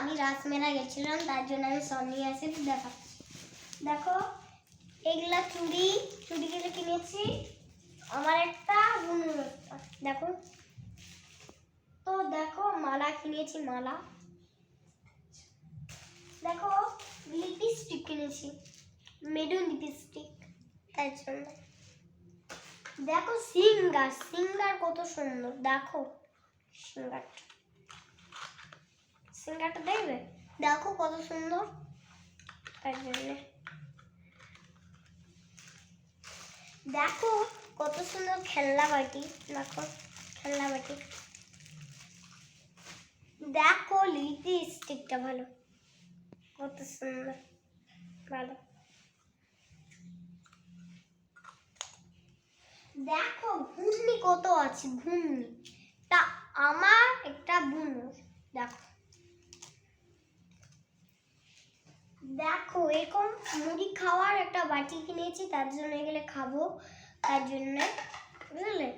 আমি রাসমেলা গেছিলাম, তার জন্য আমি সব নিয়ে আসি, দেখাচ্ছি। দেখো এগুলা চুড়িগুলো কিনেছি, আমার একটা বুনুর একটা। দেখো তো দেখো মালা কিনেছি, মালা। দেখো লিপস্টিক কিনেছি, মেরুন লিপস্টিক, তার জন্য। দেখো সিঙ্গার কত সুন্দর, দেখো সিঙ্গারটা দেখবে, দেখো কত সুন্দর, তার জন্য। দেখো কত সুন্দর খেলনা বাটি, দেখো খেলনা বাটি। দেখো লিপস্টিকটা ভালো, কত সুন্দর, ভালো। দেখো ঘুগনি কত আছে, ঘুগনি তা আমার একটা বুনো। দেখো দেখো এরকম মুড়ি খাওয়ার একটা বাটি কিনেছি, তার জন্য এগুলো খাবো, তার জন্য, বুঝলে।